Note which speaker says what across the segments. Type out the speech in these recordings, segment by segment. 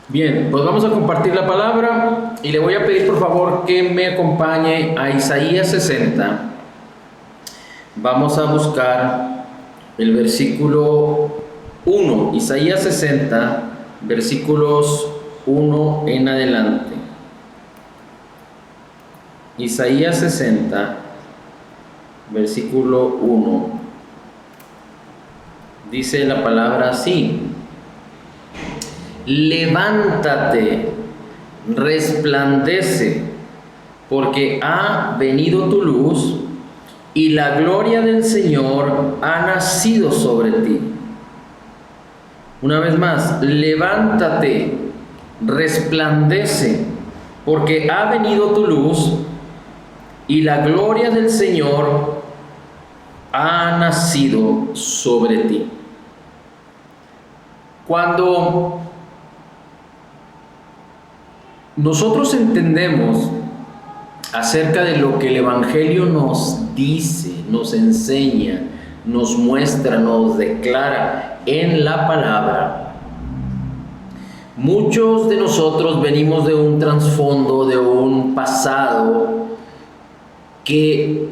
Speaker 1: Bien, pues vamos a compartir la palabra y le voy a pedir por favor que me acompañe a Isaías 60. Vamos a buscar el versículo 1, Isaías 60, versículos 1 en adelante. Isaías 60, versículo 1. Dice la palabra así: levántate, resplandece, porque ha venido tu luz y la gloria del Señor ha nacido sobre ti. Una vez más, levántate, resplandece, porque ha venido tu luz y la gloria del Señor ha nacido sobre ti. Cuando nosotros entendemos acerca de lo que el Evangelio nos dice, nos enseña, nos muestra, nos declara en la palabra, muchos de nosotros venimos de un trasfondo, de un pasado que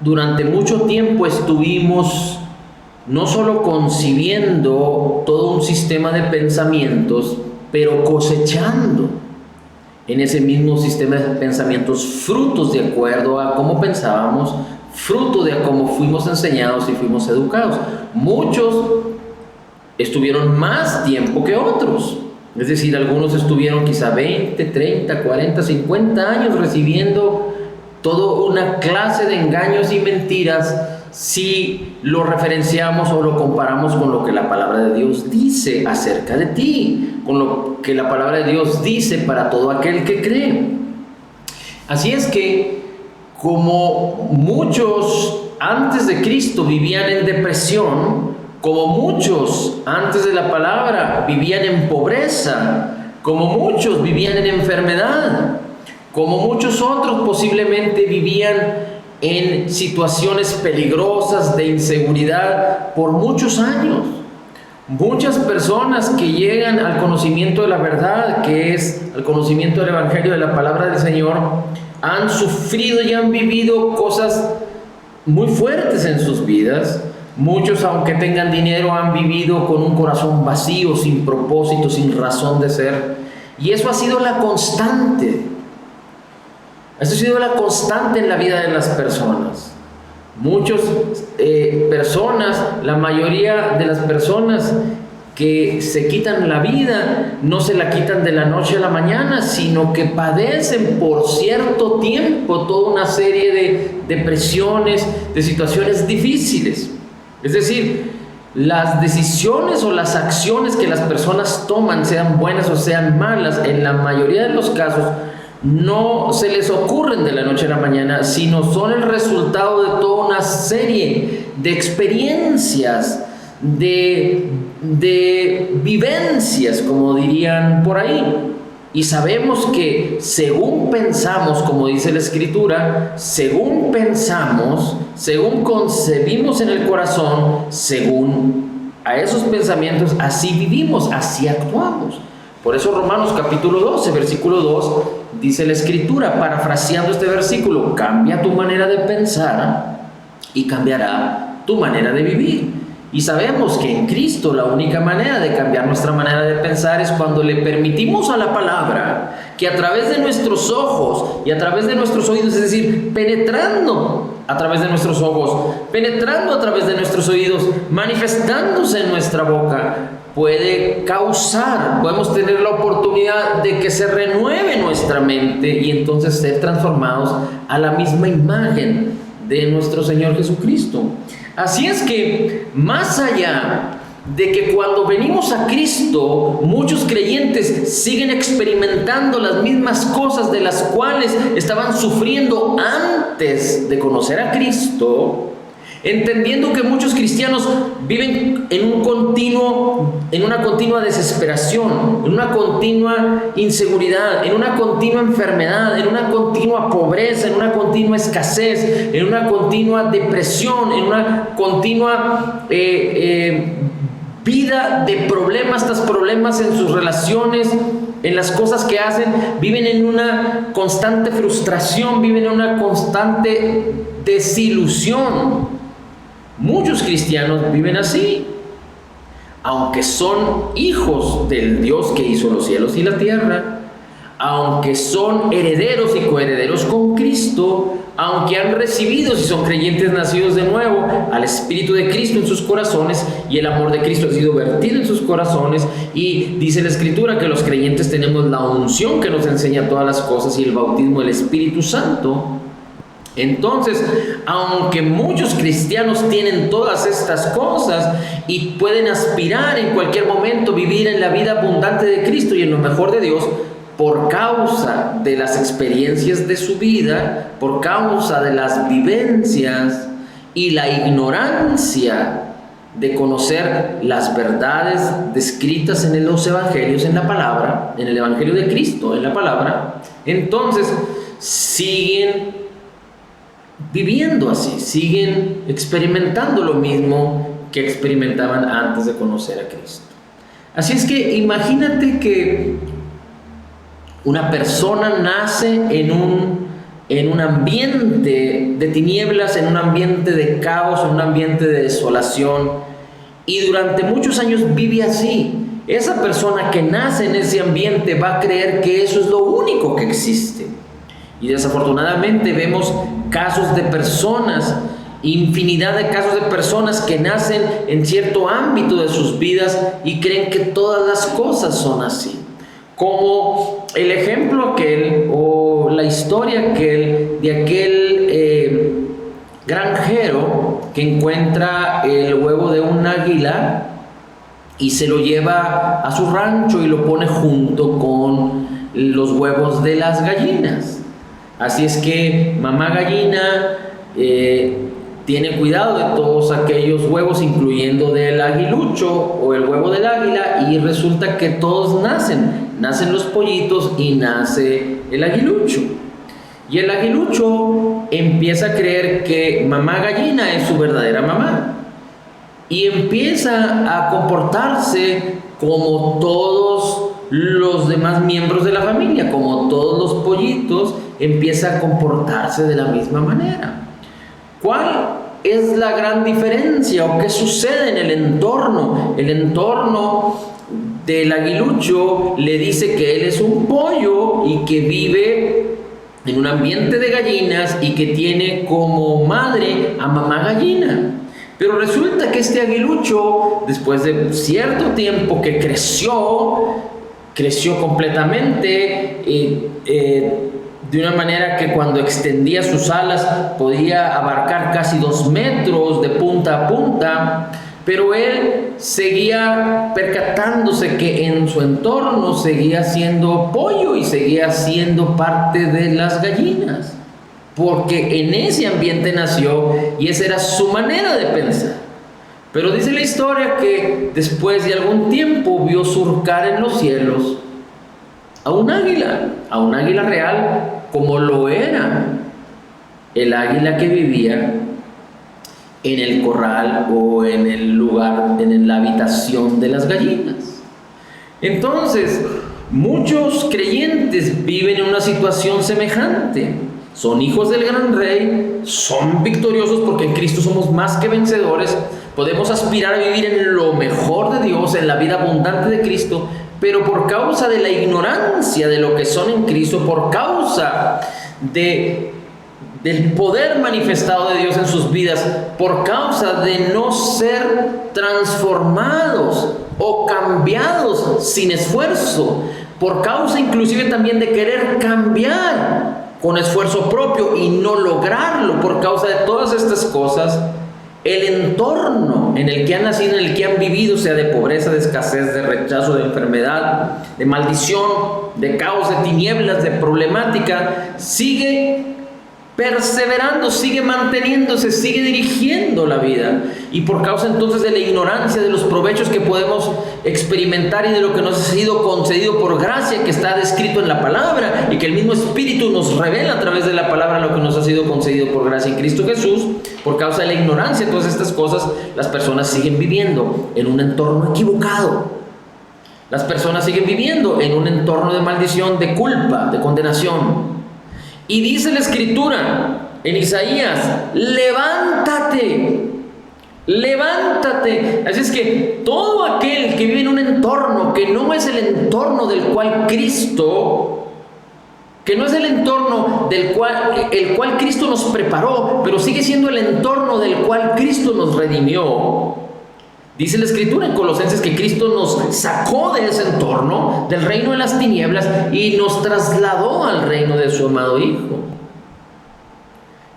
Speaker 1: durante mucho tiempo estuvimos no solo concibiendo todo un sistema de pensamientos, pero cosechando en ese mismo sistema de pensamientos frutos de acuerdo a cómo pensábamos, fruto de cómo fuimos enseñados y fuimos educados. Muchos estuvieron más tiempo que otros, es decir, algunos estuvieron quizá 20, 30, 40, 50 años recibiendo toda una clase de engaños y mentiras si lo referenciamos o lo comparamos con lo que la palabra de Dios dice acerca de ti, con lo que la palabra de Dios dice para todo aquel que cree. Así es que, como muchos antes de Cristo vivían en depresión, como muchos antes de la palabra vivían en pobreza, como muchos vivían en enfermedad, como muchos otros posiblemente vivían en situaciones peligrosas de inseguridad por muchos años. Muchas personas que llegan al conocimiento de la verdad, que es el conocimiento del Evangelio, de la palabra del Señor, han sufrido y han vivido cosas muy fuertes en sus vidas. Muchos, aunque tengan dinero, han vivido con un corazón vacío, sin propósito, sin razón de ser. Y eso ha sido la constante. Eso ha sido la constante en la vida de las personas. Muchas personas, la mayoría de las personas que se quitan la vida, no se la quitan de la noche a la mañana, sino que padecen por cierto tiempo toda una serie de depresiones, de situaciones difíciles. Es decir, las decisiones o las acciones que las personas toman, sean buenas o sean malas, en la mayoría de los casos, no se les ocurren de la noche a la mañana, sino son el resultado de toda una serie de experiencias, de vivencias, como dirían por ahí. Y sabemos que según pensamos, como dice la Escritura, según pensamos, según concebimos en el corazón, según a esos pensamientos, así vivimos, así actuamos. Por eso Romanos capítulo 12, versículo 2, dice la Escritura, parafraseando este versículo: cambia tu manera de pensar y cambiará tu manera de vivir. Y sabemos que en Cristo la única manera de cambiar nuestra manera de pensar es cuando le permitimos a la palabra que a través de nuestros ojos y a través de nuestros oídos, es decir, penetrando a través de nuestros ojos, penetrando a través de nuestros oídos, manifestándose en nuestra boca, puede causar, podemos tener la oportunidad de que se renueve nuestra mente y entonces ser transformados a la misma imagen de nuestro Señor Jesucristo. Así es que, más allá de que cuando venimos a Cristo, muchos creyentes siguen experimentando las mismas cosas de las cuales estaban sufriendo antes de conocer a Cristo, entendiendo que muchos cristianos viven en una continua desesperación, en una continua inseguridad, en una continua enfermedad, en una continua pobreza, en una continua escasez, en una continua depresión, en una continua vida de problemas tras problemas en sus relaciones, en las cosas que hacen, viven en una constante frustración, viven en una constante desilusión. Muchos cristianos viven así, aunque son hijos del Dios que hizo los cielos y la tierra, aunque son herederos y coherederos con Cristo, aunque han recibido, si son creyentes nacidos de nuevo, al Espíritu de Cristo en sus corazones, y el amor de Cristo ha sido vertido en sus corazones, y dice la Escritura que los creyentes tenemos la unción que nos enseña todas las cosas y el bautismo del Espíritu Santo. Entonces, aunque muchos cristianos tienen todas estas cosas y pueden aspirar en cualquier momento vivir en la vida abundante de Cristo y en lo mejor de Dios, por causa de las experiencias de su vida, por causa de las vivencias y la ignorancia de conocer las verdades descritas en los evangelios, en la palabra, en el evangelio de Cristo, en la palabra, entonces siguen viviendo así, siguen experimentando lo mismo que experimentaban antes de conocer a Cristo. Así es que imagínate que una persona nace en un ambiente de tinieblas, en un ambiente de caos, en un ambiente de desolación, y durante muchos años vive así. Esa persona que nace en ese ambiente va a creer que eso es lo único que existe. Y desafortunadamente vemos casos de personas, infinidad de casos de personas que nacen en cierto ámbito de sus vidas y creen que todas las cosas son así. Como el ejemplo aquel o la historia aquel de aquel granjero que encuentra el huevo de un águila y se lo lleva a su rancho y lo pone junto con los huevos de las gallinas. Así es que mamá gallina tiene cuidado de todos aquellos huevos, incluyendo del aguilucho o el huevo del águila, y resulta que todos nacen los pollitos y nace el aguilucho. Y el aguilucho empieza a creer que mamá gallina es su verdadera mamá y empieza a comportarse como todos los demás miembros de la familia, como todos los pollitos, empieza a comportarse de la misma manera. ¿Cuál es la gran diferencia o qué sucede en el entorno? El entorno del aguilucho le dice que él es un pollo y que vive en un ambiente de gallinas y que tiene como madre a mamá gallina. Pero resulta que este aguilucho, después de cierto tiempo que creció completamente, de una manera que cuando extendía sus alas podía abarcar casi 2 metros de punta a punta, pero él seguía percatándose que en su entorno seguía siendo pollo y seguía siendo parte de las gallinas, porque en ese ambiente nació y esa era su manera de pensar. Pero dice la historia que después de algún tiempo vio surcar en los cielos a un águila real, como lo era el águila que vivía en el corral o en el lugar, en la habitación de las gallinas. Entonces, muchos creyentes viven en una situación semejante. Son hijos del gran rey, son victoriosos porque en Cristo somos más que vencedores. Podemos aspirar a vivir en lo mejor de Dios, en la vida abundante de Cristo, pero por causa de la ignorancia de lo que son en Cristo, por causa del poder manifestado de Dios en sus vidas, por causa de no ser transformados o cambiados sin esfuerzo, por causa inclusive también de querer cambiar con esfuerzo propio y no lograrlo, por causa de todas estas cosas, el entorno en el que han nacido, en el que han vivido, sea de pobreza, de escasez, de rechazo, de enfermedad, de maldición, de caos, de tinieblas, de problemática, sigue perseverando, sigue manteniéndose, sigue dirigiendo la vida. Y por causa entonces de la ignorancia de los provechos que podemos experimentar y de lo que nos ha sido concedido por gracia, que está descrito en la palabra y que el mismo Espíritu nos revela a través de la palabra lo que nos ha sido concedido por gracia en Cristo Jesús, por causa de la ignorancia de todas estas cosas, las personas siguen viviendo en un entorno equivocado. Las personas siguen viviendo en un entorno de maldición, de culpa, de condenación. Y dice la Escritura en Isaías: levántate, levántate. Así es que todo aquel que vive en un entorno que no es el entorno del cual Cristo, que no es el entorno el cual Cristo nos preparó, pero sigue siendo el entorno del cual Cristo nos redimió. Dice la Escritura en Colosenses que Cristo nos sacó de ese entorno, del reino de las tinieblas, y nos trasladó al reino de su amado Hijo.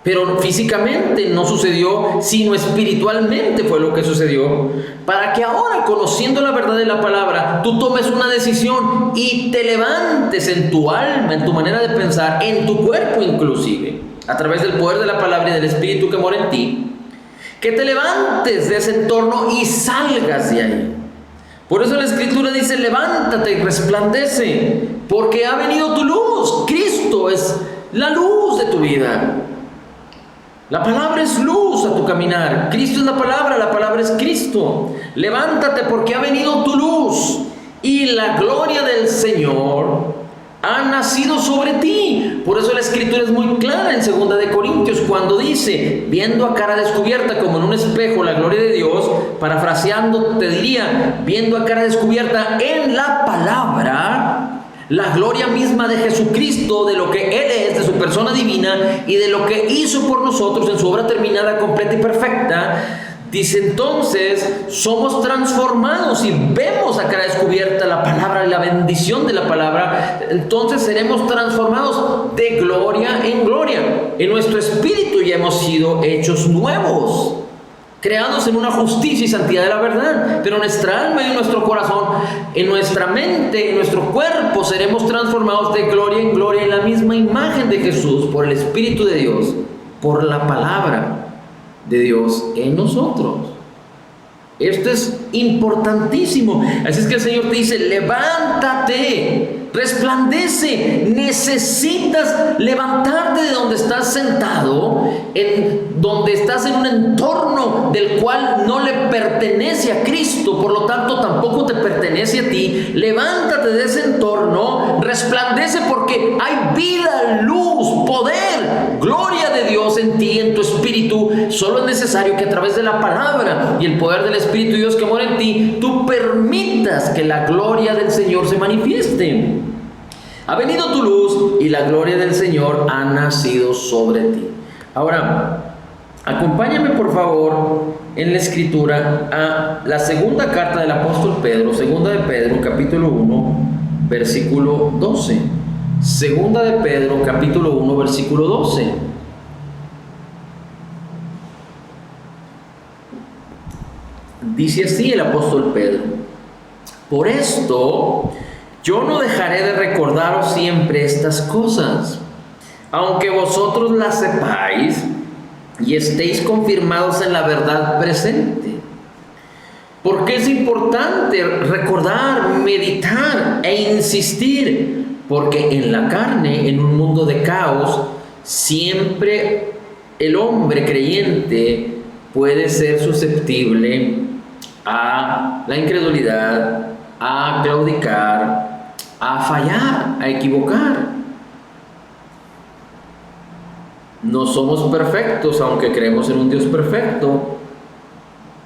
Speaker 1: Pero físicamente no sucedió, sino espiritualmente fue lo que sucedió, para que ahora, conociendo la verdad de la palabra, tú tomes una decisión y te levantes en tu alma, en tu manera de pensar, en tu cuerpo inclusive, a través del poder de la palabra y del Espíritu que mora en ti, que te levantes de ese entorno y salgas de ahí. Por eso la Escritura dice: levántate y resplandece, porque ha venido tu luz. Cristo es la luz de tu vida. La palabra es luz a tu caminar. Cristo es la palabra es Cristo. Levántate porque ha venido tu luz y la gloria del Señor ha nacido sobre ti. Por eso la Escritura es muy clara en 2 de Corintios cuando dice: viendo a cara descubierta como en un espejo la gloria de Dios, parafraseando te diría, viendo a cara descubierta en la palabra la gloria misma de Jesucristo, de lo que Él es, de su persona divina y de lo que hizo por nosotros en su obra terminada, completa y perfecta. Dice entonces, somos transformados y vemos a cara descubierta la palabra y la bendición de la palabra. Entonces seremos transformados de gloria en gloria. En nuestro espíritu ya hemos sido hechos nuevos, creados en una justicia y santidad de la verdad. Pero en nuestra alma y en nuestro corazón, en nuestra mente, en nuestro cuerpo, seremos transformados de gloria en gloria en la misma imagen de Jesús por el Espíritu de Dios, por la palabra de Dios en nosotros. Esto es importantísimo. Así es que el Señor te dice: levántate, resplandece. Necesitas levantarte de donde estás sentado, donde estás en un entorno del cual no le pertenece a Cristo, por lo tanto tampoco te pertenece a ti. Levántate de ese entorno, resplandece, porque hay vida, luz, poder, gloria de Dios en ti, en tu espíritu. Solo es necesario que a través de la palabra y el poder del Espíritu de Dios que mora en ti, tú permitas que la gloria del Señor se manifieste. Ha venido tu luz y la gloria del Señor ha nacido sobre ti. Ahora, acompáñame por favor en la Escritura a la segunda carta del apóstol Pedro, segunda de Pedro, capítulo 1, versículo 12. Segunda de Pedro, capítulo 1, versículo 12. Dice así el apóstol Pedro: por esto yo no dejaré de recordaros siempre estas cosas, aunque vosotros las sepáis y estéis confirmados en la verdad presente. Porque es importante recordar, meditar e insistir, porque en la carne, en un mundo de caos, siempre el hombre creyente puede ser susceptible a la incredulidad, a claudicar, a fallar, a equivocar. No somos perfectos, aunque creemos en un Dios perfecto,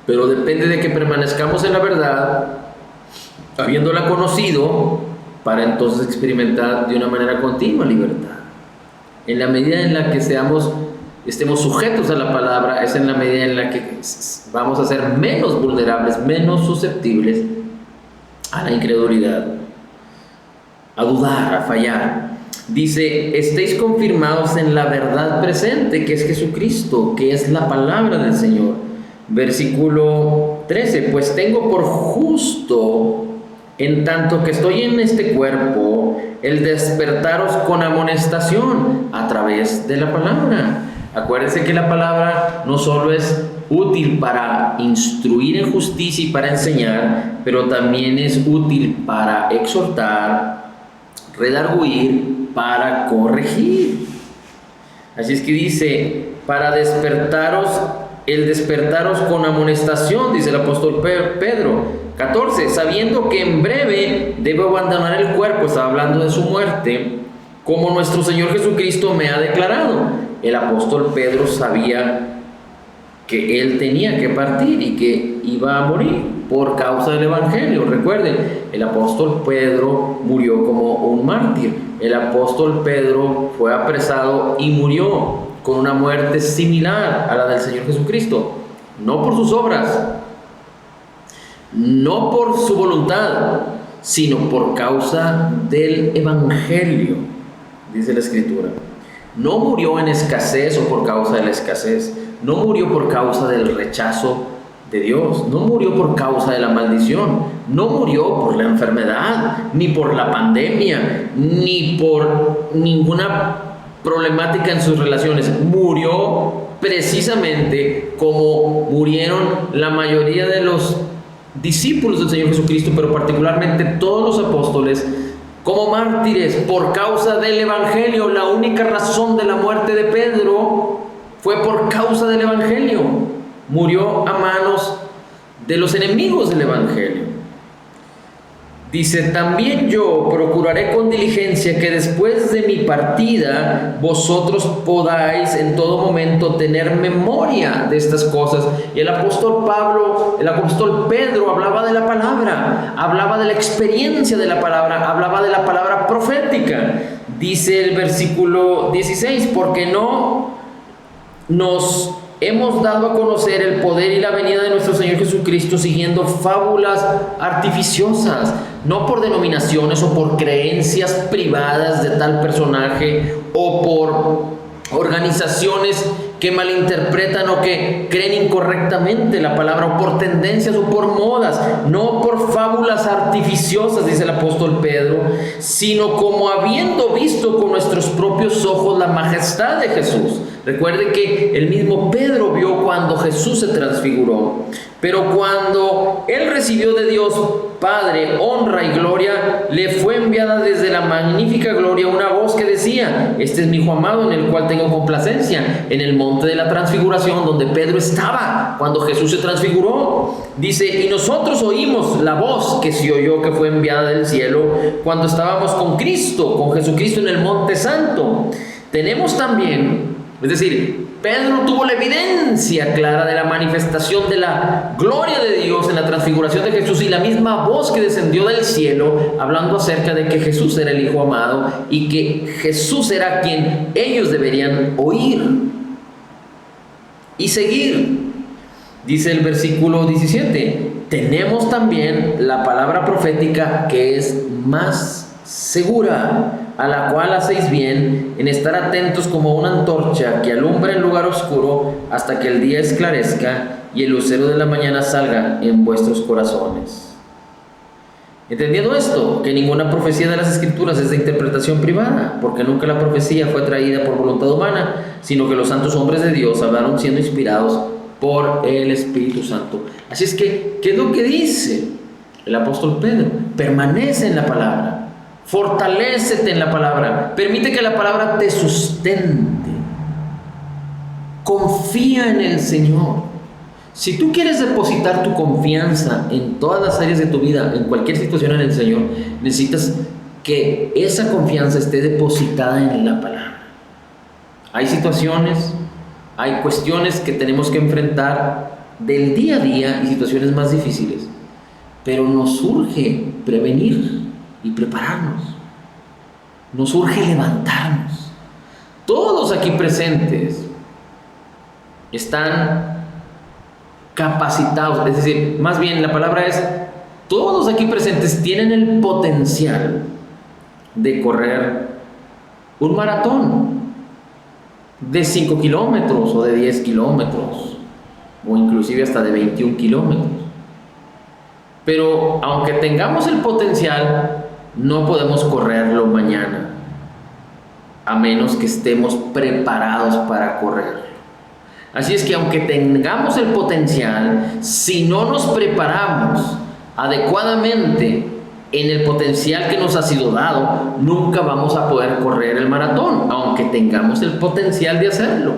Speaker 1: pero depende de que permanezcamos en la verdad, habiéndola conocido, para entonces experimentar de una manera continua libertad. En la medida en la que estemos sujetos a la palabra, es en la medida en la que vamos a ser menos vulnerables, menos susceptibles a la incredulidad, a dudar, a fallar. Dice: estéis confirmados en la verdad presente, que es Jesucristo, que es la palabra del Señor. Versículo 13: pues tengo por justo en tanto que estoy en este cuerpo, el despertaros con amonestación a través de la palabra. Acuérdense que la palabra no solo es útil para instruir en justicia y para enseñar, pero también es útil para exhortar, redarguir, para corregir. Así es que dice, para despertaros, el despertaros con amonestación, dice el apóstol Pedro. 14, sabiendo que en breve debo abandonar el cuerpo, estaba hablando de su muerte, como nuestro Señor Jesucristo me ha declarado. El apóstol Pedro sabía que él tenía que partir y que iba a morir por causa del Evangelio. Recuerden, el apóstol Pedro murió como un mártir. El apóstol Pedro fue apresado y murió con una muerte similar a la del Señor Jesucristo. No por sus obras, no por su voluntad, sino por causa del Evangelio, dice la Escritura. No murió en escasez o por causa de la escasez. No murió por causa del rechazo de Dios. No murió por causa de la maldición. No murió por la enfermedad, ni por la pandemia, ni por ninguna problemática en sus relaciones. Murió precisamente como murieron la mayoría de los discípulos del Señor Jesucristo, pero particularmente todos los apóstoles, como mártires por causa del Evangelio. La única razón de la muerte de Pedro fue por causa del Evangelio. Murió a manos de los enemigos del Evangelio. Dice, también yo procuraré con diligencia que después de mi partida vosotros podáis en todo momento tener memoria de estas cosas. Y el apóstol Pedro hablaba de la palabra, hablaba de la experiencia de la palabra, hablaba de la palabra profética. Dice el versículo 16, porque no nos hemos dado a conocer el poder y la venida de nuestro Señor Jesucristo siguiendo fábulas artificiosas, no por denominaciones o por creencias privadas de tal personaje o por organizaciones que malinterpretan o que creen incorrectamente la palabra, o por tendencias o por modas, no por fábulas artificiosas, dice el apóstol Pedro, sino como habiendo visto con nuestros propios ojos la majestad de Jesús. Recuerde que el mismo Pedro vio cuando Jesús se transfiguró, pero cuando él recibió de Dios Padre honra y gloria, le fue enviada desde la magnífica gloria una voz que decía: este es mi hijo amado en el cual tengo complacencia. En el monte de la transfiguración, donde Pedro estaba cuando Jesús se transfiguró, dice: y nosotros oímos la voz que se oyó, que fue enviada del cielo cuando estábamos con Cristo, con Jesucristo en el monte santo. Tenemos también, es decir, Pedro tuvo la evidencia clara de la manifestación de la gloria de Dios en la transfiguración de Jesús, y la misma voz que descendió del cielo hablando acerca de que Jesús era el Hijo amado y que Jesús era quien ellos deberían oír y seguir. Dice el versículo 17: tenemos también la palabra profética que es más segura, a la cual hacéis bien en estar atentos como una antorcha que alumbra en lugar oscuro hasta que el día esclarezca y el lucero de la mañana salga en vuestros corazones. Entendiendo esto, que ninguna profecía de las Escrituras es de interpretación privada, porque nunca la profecía fue traída por voluntad humana, sino que los santos hombres de Dios hablaron siendo inspirados por el Espíritu Santo. Así es que, ¿qué es lo que dice el apóstol Pedro? Permanece en la palabra. Fortalécete en la palabra. Permite que la palabra te sustente. Confía en el Señor. Si tú quieres depositar tu confianza en todas las áreas de tu vida, en cualquier situación en el Señor, necesitas que esa confianza esté depositada en la palabra. Hay situaciones, hay cuestiones que tenemos que enfrentar del día a día y situaciones más difíciles, pero nos urge prevenir y prepararnos. Nos urge levantarnos. Todos aquí presentes están capacitados, es decir, más bien la palabra es, todos aquí presentes tienen el potencial de correr un maratón de 5 kilómetros o de 10 kilómetros o inclusive hasta de 21 kilómetros. Pero aunque tengamos el potencial, no podemos correrlo mañana, a menos que estemos preparados para correrlo. Así es que aunque tengamos el potencial, si no nos preparamos adecuadamente en el potencial que nos ha sido dado, nunca vamos a poder correr el maratón, aunque tengamos el potencial de hacerlo.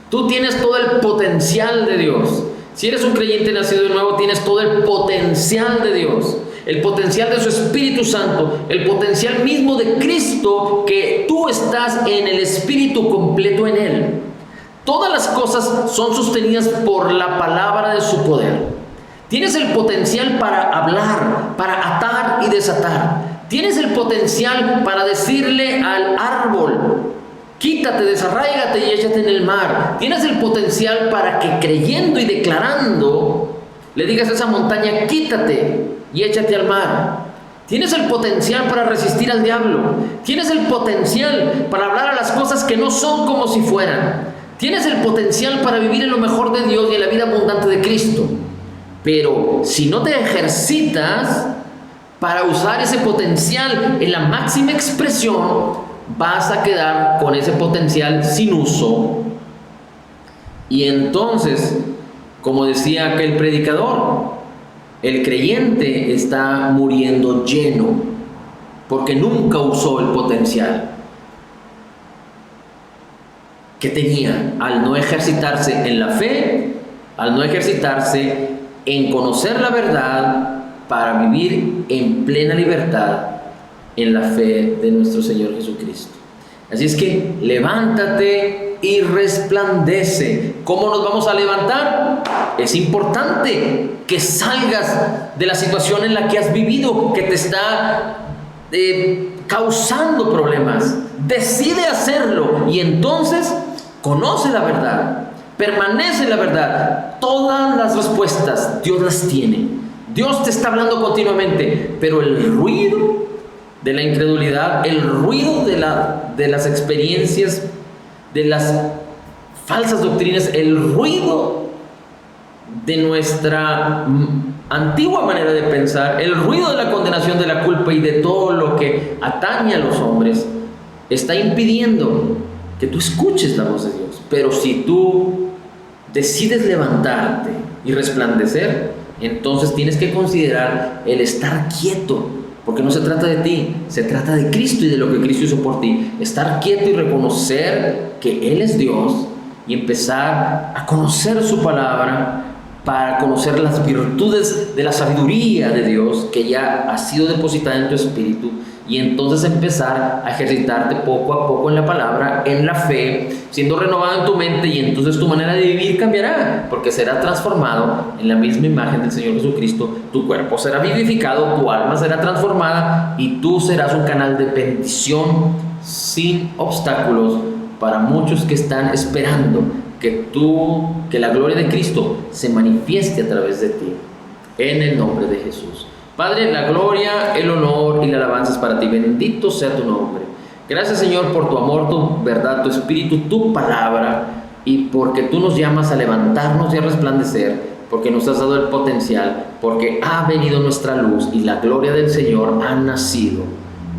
Speaker 1: Tú tienes todo el potencial de Dios. Si eres un creyente nacido de nuevo, tienes todo el potencial de Dios, el potencial de su Espíritu Santo, el potencial mismo de Cristo, que tú estás en el Espíritu completo en Él. Todas las cosas son sostenidas por la palabra de su poder. Tienes el potencial para hablar, para atar y desatar. Tienes el potencial para decirle al árbol: quítate, desarráigate y échate en el mar. Tienes el potencial para que, creyendo y declarando, le digas a esa montaña: quítate y échate al mar. Tienes el potencial para resistir al diablo. Tienes el potencial para hablar a las cosas que no son como si fueran. Tienes el potencial para vivir en lo mejor de Dios y en la vida abundante de Cristo. Pero si no te ejercitas para usar ese potencial en la máxima expresión, vas a quedar con ese potencial sin uso. Y entonces, como decía aquel predicador, el creyente está muriendo lleno porque nunca usó el potencial que tenía al no ejercitarse en la fe, al no ejercitarse en conocer la verdad para vivir en plena libertad en la fe de nuestro Señor Jesucristo. Así es que levántate y resplandece. ¿Cómo nos vamos a levantar? Es importante que salgas de la situación en la que has vivido, que te está causando problemas. Decide hacerlo y entonces conoce la verdad, permanece en la verdad. Todas las respuestas Dios las tiene. Dios te está hablando continuamente, pero el ruido de la incredulidad, el ruido de las experiencias, de las falsas doctrinas, el ruido de nuestra antigua manera de pensar, el ruido de la condenación, de la culpa y de todo lo que atañe a los hombres, está impidiendo que tú escuches la voz de Dios. Pero si tú decides levantarte y resplandecer, entonces tienes que considerar el estar quieto, porque no se trata de ti, se trata de Cristo y de lo que Cristo hizo por ti. Estar quieto y reconocer que Él es Dios y empezar a conocer su palabra para conocer las virtudes de la sabiduría de Dios que ya ha sido depositada en tu espíritu, y entonces empezar a ejercitarte poco a poco en la palabra, en la fe, siendo renovado en tu mente, y entonces tu manera de vivir cambiará, porque será transformado en la misma imagen del Señor Jesucristo. Tu cuerpo será vivificado, tu alma será transformada y tú serás un canal de bendición sin obstáculos para muchos que están esperando que la gloria de Cristo se manifieste a través de ti, en el nombre de Jesús. Padre, la gloria, el honor y la alabanza es para ti. Bendito sea tu nombre. Gracias, Señor, por tu amor, tu verdad, tu espíritu, tu palabra, y porque tú nos llamas a levantarnos y a resplandecer, porque nos has dado el potencial, porque ha venido nuestra luz y la gloria del Señor ha nacido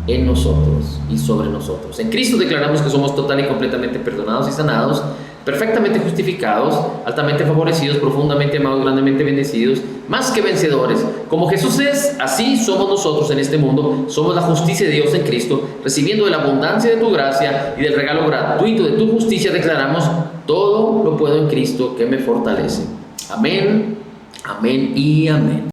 Speaker 1: en nosotros y sobre nosotros. En Cristo declaramos que somos total y completamente perdonados y sanados, perfectamente justificados, altamente favorecidos, profundamente amados, grandemente bendecidos, más que vencedores. Como Jesús es, así somos nosotros en este mundo. Somos la justicia de Dios en Cristo, recibiendo de la abundancia de tu gracia y del regalo gratuito de tu justicia. Declaramos: todo lo puedo en Cristo que me fortalece. Amén, amén y amén.